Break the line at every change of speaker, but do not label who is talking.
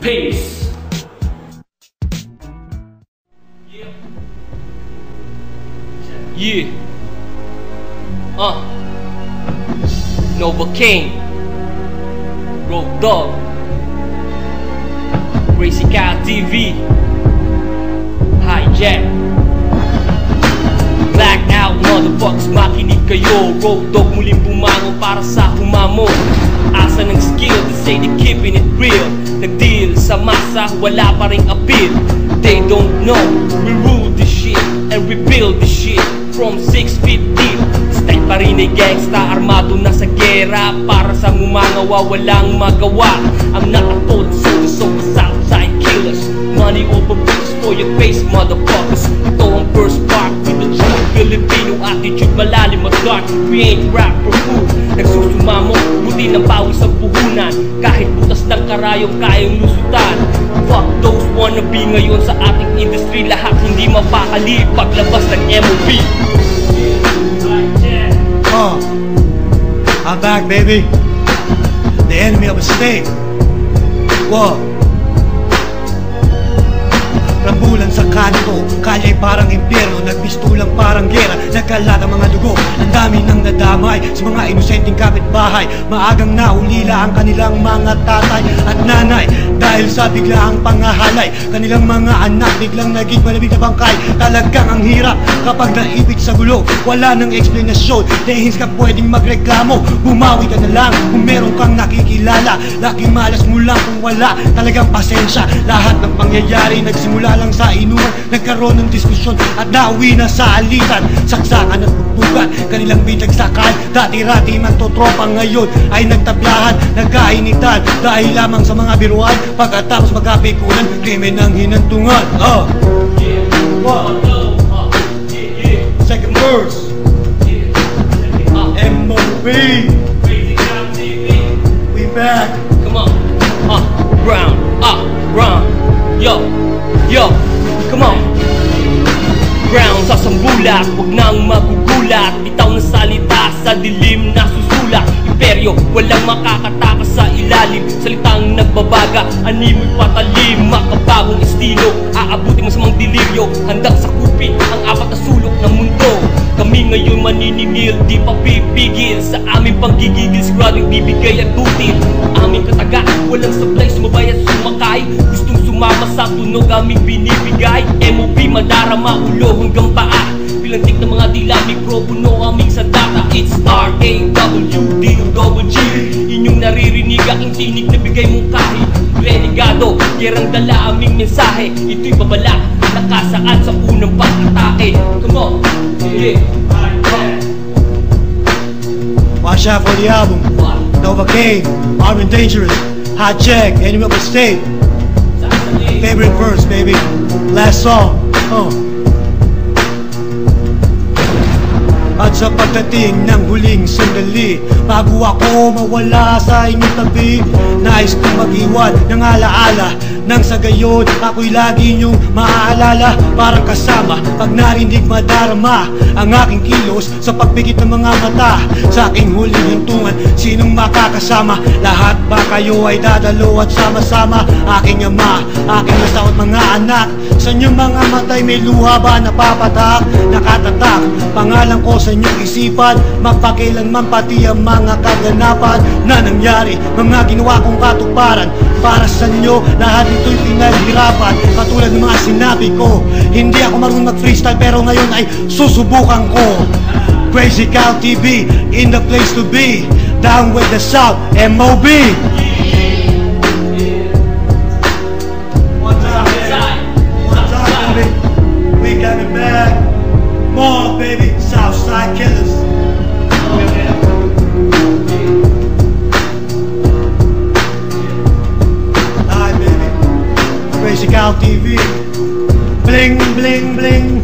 Peace. Yeah. Nova King, Road Dog, Crazy Cow TV, Hijack, Blackout motherfuckers, makinig kayo. Road Dog muling bumango para sa humamo. Asa ng skill, they say they keeping it real. Nag-deal sa masa, wala pa ring appeal. They don't know, we rule this shit and we build this shit from 6 feet deep. Style pa rin ay gangsta, armado na sa gera. Para sa umangawa, walang magawa. I'm not a total soldier, so the Southside killers. Money over bitches for your face, motherfuckers. Ito ang first part with the true Filipino attitude. Malalim at dark, we ain't rap for food. Nagsusumamo, buti ng pawis sa puhunan. Kahit butas ng karayong kayang lusutan. Fuck those wannabe ngayon sa ating industry. Lahat hindi mapakali paglabas ng MOB.
I'm back, baby. The enemy of a state. Whoa. Rambulan sa kanto, kalya'y parang impyerno. Nagbistulang parang gera, nagkalat ang mga dugo. Ang dami nang nadamay sa mga inosenteng kapitbahay. Maagang naulila ang kanilang mga tatay at nanay dahil sa biglaang pangahalay. Kanilang mga anak biglang naging malabig na bangkay. Talagang ang hirap kapag naipit sa gulo. Wala nang eksplanasyon, dahil ka pwedeng magreklamo. Bumawi ka na lang kung meron kang nakikilala. Laging malas mo lang kung wala talagang pasensya. Lahat ng pangyayari nagsimula lang sa inuman. Nagkaroon ng diskusyon at nauwi na sa alitan. Saksakan at bugbugan, kanilang binagsakan. Dati-rati magtotropa, ngayon ay nagtablahan, nagkainitan dahil lamang sa mga biruan. Pagkatapos magkapikunan, krimen ng hinantungan. Second verse, MOB, we back.
Come on, ground, ground. Yo, come on. Ground sa sambulat, huwag nang magugulat. Bitaw na salita sa dilim na susulat. Imperyo, walang makakatakas sa ilalim. Salitang nagbabaga, animoy patalim. Makabagong estilo, aabutin mo sa mga deliryo. Handang sakupin ang apat na sulok ng mundo. Kami ngayon maniningil, di pa pipigil. Sa aming panggigigil, siguradong bibigay at tutil. Aming kataga, walang sablay, sumabay at sumakay. Gustong sumama sa tunog, aming binibigay. MOB, madarama, ulo hanggang paa. Pilantik ng mga dila, mikropono aming sandata. It's R-A-W-D-O-G. Inyong naririnig aking tinig na bigay mong kahit. Renegado, gerang dala aming mensahe. Ito'y babala, nakasaad sa unang pag-atake. Come on, yeah.
Watch out for the album. Nova King, Armed and Dangerous, Hijack, Enemy of the State. Favorite verse, baby. Last song. At sa pagdating ng huling sandali, bago ako mawala sa inyong tabi, nais kong mag-iwan ng alaala. Nang sa gayon, ako'y lagi niyong maaalala. Parang kasama, pag narinig madarama ang aking kilos sa pagpikit ng mga mata. Sa aking huling hantungan, sinong makakasama? Lahat ba kayo ay dadalo at sama-sama? Aking ama, aking nasawat mga anak. Sa inyong mga matay may luha ba napapatak? Nakatatak, pangalan ko sa inyong isipan. Magpakilanman pati ang mga kaganapan na nangyari, mga ginawa kong katuparan. Para sa inyo, lahat ito'y pinaghirapan. Katulad ng mga sinabi ko, hindi ako marunong mag-freestyle pero ngayon ay susubukan ko. Crazy Cow TV, in the place to be. Down with the South, MOB. One time, baby. We got it back. More, baby. Southside killers. Crazy Cow TV. Bling, bling, bling.